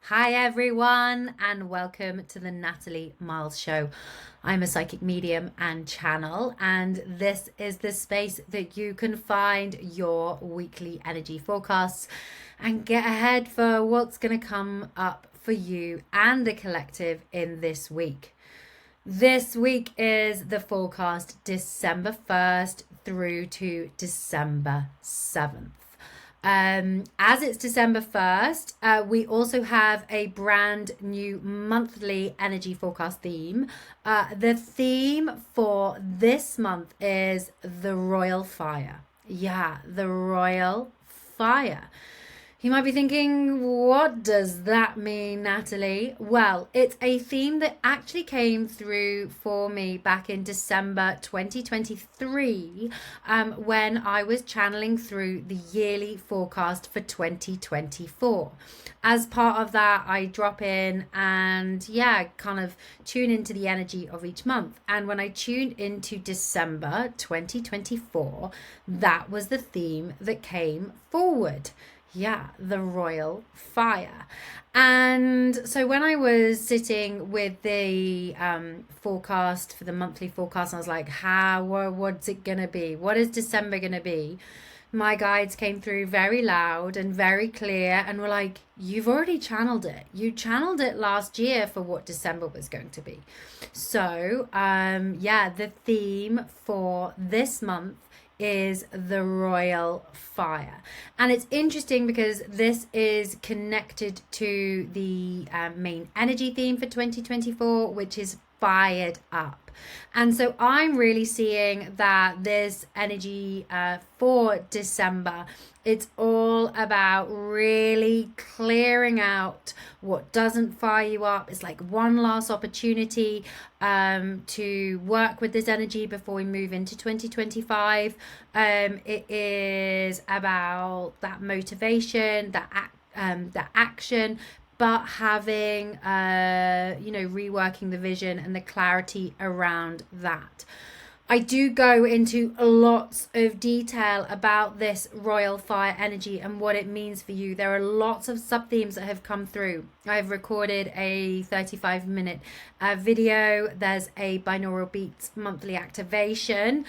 Hi, everyone, and welcome to the Natalie Miles Show. I'm a psychic medium and channel, and this is the space that you can find your weekly energy forecasts and get ahead for what's going to come up for you and the collective in this week. This week is the forecast December 1st through to December 7th. As it's December 1st, we also have a brand new monthly energy forecast theme. The theme for this month is the Royal Fire. Yeah, the Royal Fire. You might be thinking, what does that mean, Natalie? Well, it's a theme that actually came through for me back in December 2023 when I was channeling through the yearly forecast for 2024. As part of that, I drop in and, kind of tune into the energy of each month. And when I tuned into December 2024, that was the theme that came forward. Yeah, the Royal Fire. And so when I was sitting with the forecast for the monthly forecast, I was like, what's it going to be? What is December going to be? My guides came through very loud and very clear and were like, you've already channeled it. You channeled it last year for what December was going to be. So, the theme for this month is the Royal Fire. And it's interesting because this is connected to the main energy theme for 2024, which is fired up. And so I'm really seeing that this energy for December, it's all about really clearing out what doesn't fire you up. It's like one last opportunity to work with this energy before we move into 2025. It is about that motivation, that action, but having, reworking the vision and the clarity around that. I do go into lots of detail about this Royal Fire energy and what it means for you. There are lots of sub-themes that have come through. I've recorded a 35-minute video. There's a binaural beats monthly activation,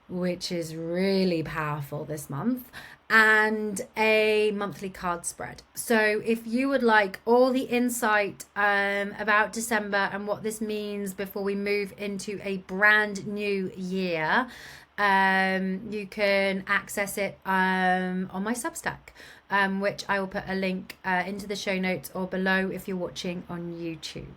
which is really powerful this month, and a monthly card spread. So if you would like all the insight about December and what this means before we move into a brand new year, you can access it on my Substack, which I will put a link into the show notes or below if you're watching on YouTube.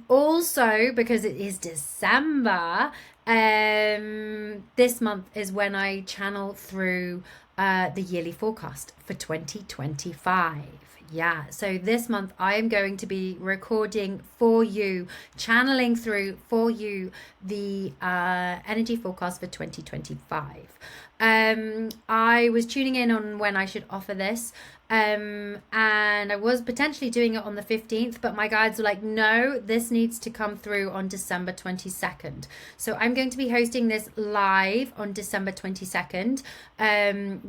Also, because it is December, this month is when I channel through the yearly forecast for 2025. Yeah, so this month I am going to be recording for you, channeling through for you the energy forecast for 2025. I was tuning in on when I should offer this. And I was potentially doing it on the 15th, but my guides were like, no, this needs to come through on December 22nd. So I'm going to be hosting this live on December 22nd.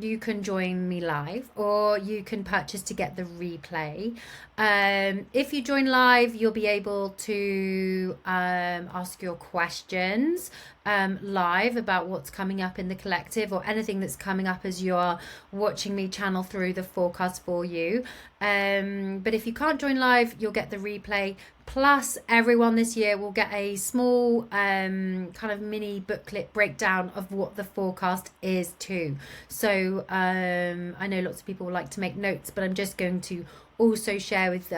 You can join me live or you can purchase to get the replay. If you join live, you'll be able to ask your questions live about what's coming up in the collective or anything that's coming up as you're watching me channel through the forecast for you. But if you can't join live, you'll get the replay. Plus, everyone this year will get a small kind of mini booklet breakdown of what the forecast is too. So I know lots of people would like to make notes, but I'm just going to also share with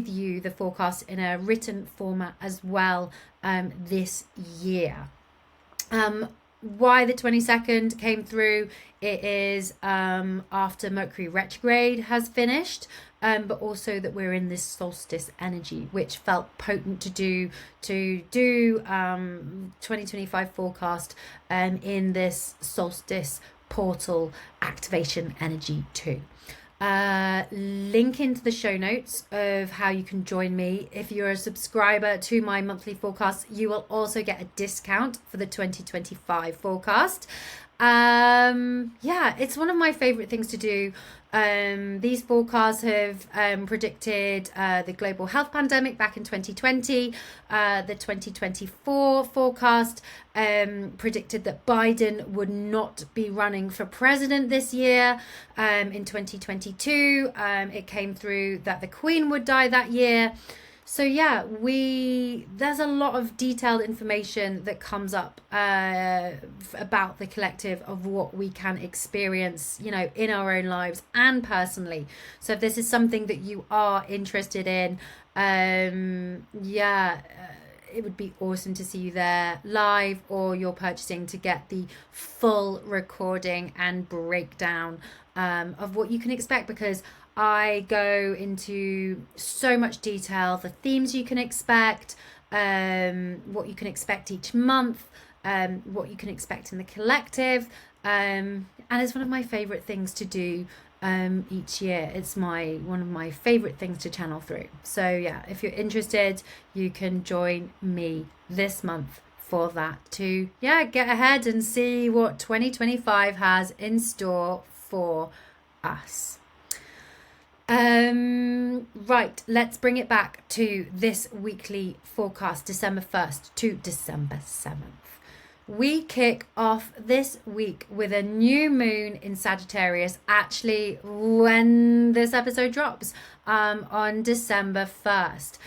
you the forecast in a written format as well this year. Why the 22nd came through, it is after Mercury retrograde has finished, but also that we're in this solstice energy, which felt potent to do 2025 forecast in this solstice portal activation energy too. Link into the show notes of how you can join me. If you're a subscriber to my monthly forecast, you will also get a discount for the 2025 forecast. Yeah, it's one of my favorite things to do. These forecasts have predicted the global health pandemic back in 2020. The 2024 forecast predicted that Biden would not be running for president this year. In 2022, it came through that the Queen would die that year. So yeah, there's a lot of detailed information that comes up about the collective of what we can experience, in our own lives and personally. So if this is something that you are interested in, it would be awesome to see you there live, or you're purchasing to get the full recording and breakdown of what you can expect, because I go into so much detail, the themes you can expect, what you can expect each month, what you can expect in the collective, and it's one of my favorite things to do each year. It's one of my favorite things to channel through. So yeah, if you're interested, you can join me this month for that to get ahead and see what 2025 has in store for us. Right, let's bring it back to this weekly forecast, December 1st to December 7th. We kick off this week with a new moon in Sagittarius, actually when this episode drops, on December 1st.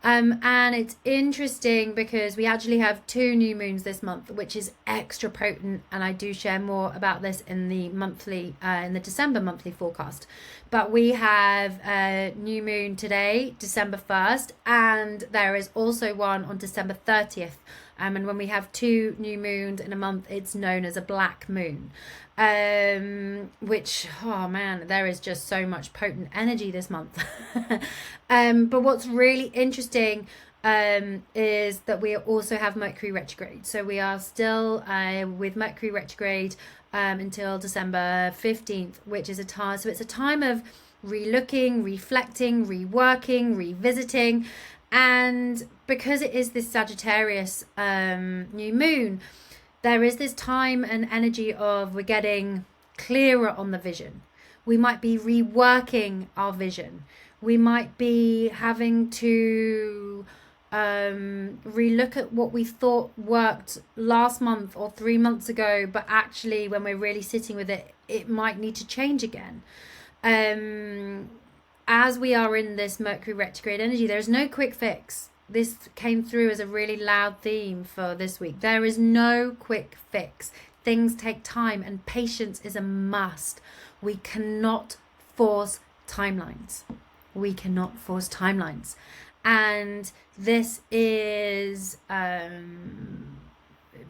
And it's interesting because we actually have 2 new moons this month, which is extra potent, and I do share more about this in the December monthly forecast. But we have a new moon today, December 1st, and there is also one on December 30th. And when we have 2 new moons in a month, it's known as a black moon. Which, oh man, there is just so much potent energy this month. But what's really interesting is that we also have Mercury retrograde. So we are still with Mercury retrograde until December 15th, which is a time. So it's a time of relooking, reflecting, reworking, revisiting. And because it is this Sagittarius new moon, there is this time and energy of we're getting clearer on the vision. We might be reworking our vision. We might be having to relook at what we thought worked last month or 3 months ago, but actually when we're really sitting with it, it might need to change again. As we are in this Mercury retrograde energy, there's no quick fix. This came through as a really loud theme for this week. There is no quick fix. Things take time, and patience is a must. We cannot force timelines. And this is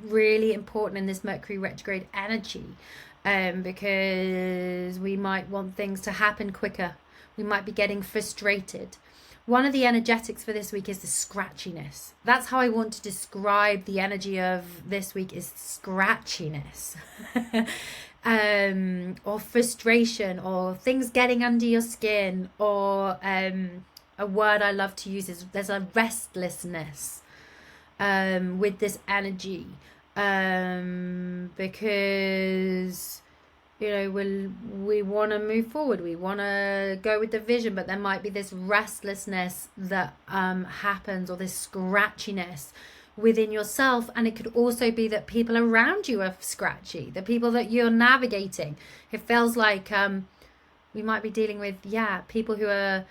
really important in this Mercury retrograde energy, because we might want things to happen quicker. We might be getting frustrated. One of the energetics for this week is the scratchiness. That's how I want to describe the energy of this week, is scratchiness. Or frustration, or things getting under your skin, or a word I love to use is there's a restlessness with this energy, because we want to move forward, we want to go with the vision, but there might be this restlessness that happens, or this scratchiness within yourself. And it could also be that people around you are scratchy, the people that you're navigating. It feels like we might be dealing with people who are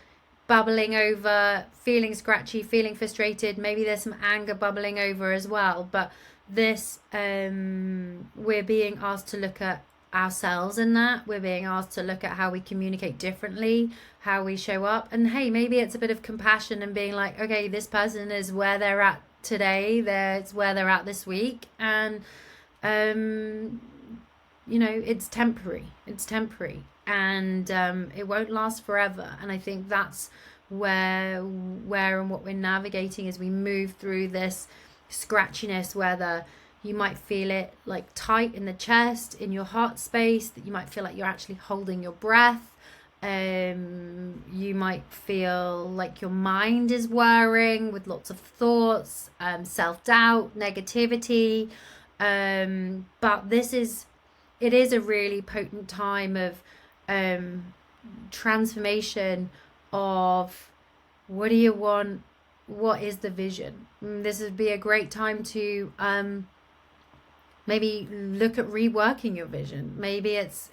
bubbling over, feeling scratchy, feeling frustrated. Maybe there's some anger bubbling over as well. But this we're being asked to look at ourselves in that. We're being asked to look at how we communicate differently, how we show up. And hey, maybe it's a bit of compassion and being like, okay, this person is where they're at today, it's where they're at this week, and it's temporary, and it won't last forever. And I think that's where and what we're navigating as we move through this scratchiness, whether you might feel it like tight in the chest, in your heart space, that you might feel like you're actually holding your breath. You might feel like your mind is whirring with lots of thoughts, self-doubt, negativity. But this is it is a really potent time of transformation of what do you want, what is the vision. This would be a great time to maybe look at reworking your vision. Maybe it's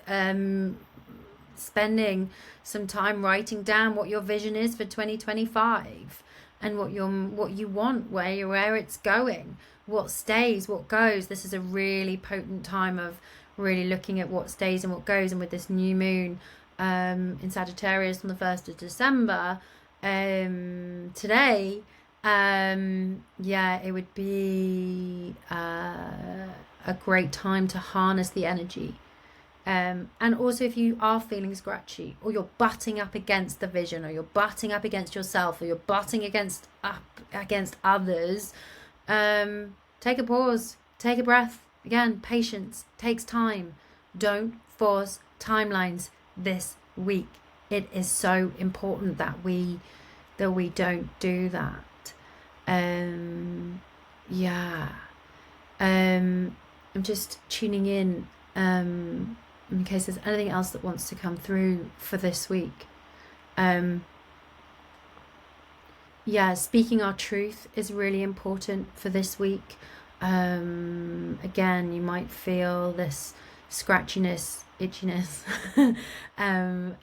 spending some time writing down what your vision is for 2025 and what you want, where it's going, what stays, what goes. This is a really potent time of really looking at what stays and what goes. And with this new moon in Sagittarius on the 1st of December, today, it would be a great time to harness the energy. And also, if you are feeling scratchy, or you're butting up against the vision, or you're butting up against yourself, or you're butting against others, take a pause, take a breath. Again, patience takes time. Don't force timelines this week. It is so important that we don't do that. I'm just tuning in in case there's anything else that wants to come through for this week. Speaking our truth is really important for this week. Again, you might feel this scratchiness, itchiness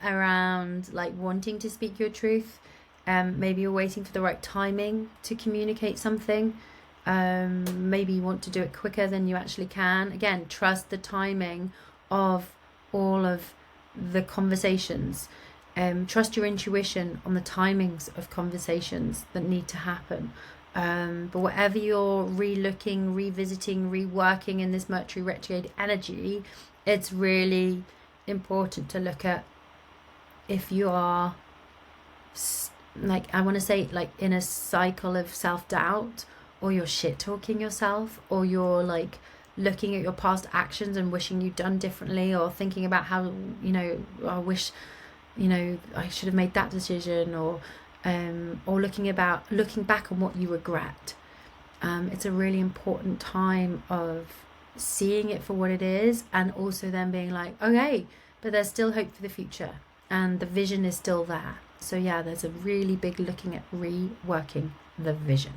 around like wanting to speak your truth. Maybe you're waiting for the right timing to communicate something. Maybe you want to do it quicker than you actually can. Again, trust the timing of all of the conversations. Trust your intuition on the timings of conversations that need to happen. But whatever you're re-looking, revisiting, reworking in this Mercury retrograde energy, it's really important to look at if you are in a cycle of self-doubt, or you're shit-talking yourself, or you're like looking at your past actions and wishing you'd done differently, or thinking about how, I wish, I should have made that decision, or looking back on what you regret. It's a really important time of seeing it for what it is, and also then being like, okay, but there's still hope for the future, and the vision is still there. So there's a really big looking at reworking the vision.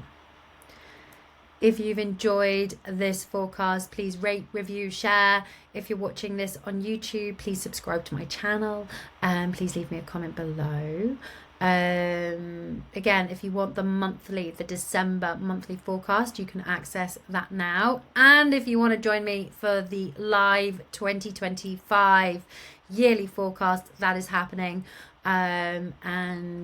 If you've enjoyed this forecast, please rate, review, share. If you're watching this on YouTube, please subscribe to my channel, and please leave me a comment below. Again, if you want the December monthly forecast, you can access that now. And if you want to join me for the live 2025 yearly forecast, that is happening. And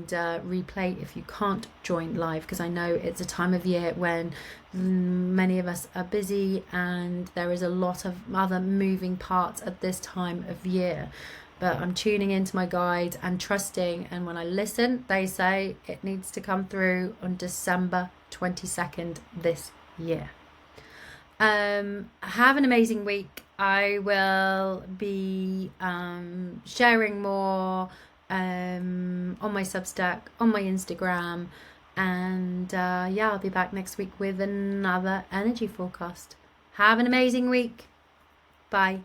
replay if you can't join live, because I know it's a time of year when many of us are busy and there is a lot of other moving parts at this time of year. But I'm tuning into my guides and trusting, and when I listen, they say it needs to come through on December 22nd this year. Have an amazing week. I will be sharing more on my Substack, on my Instagram, and I'll be back next week with another energy forecast. Have an amazing week. Bye.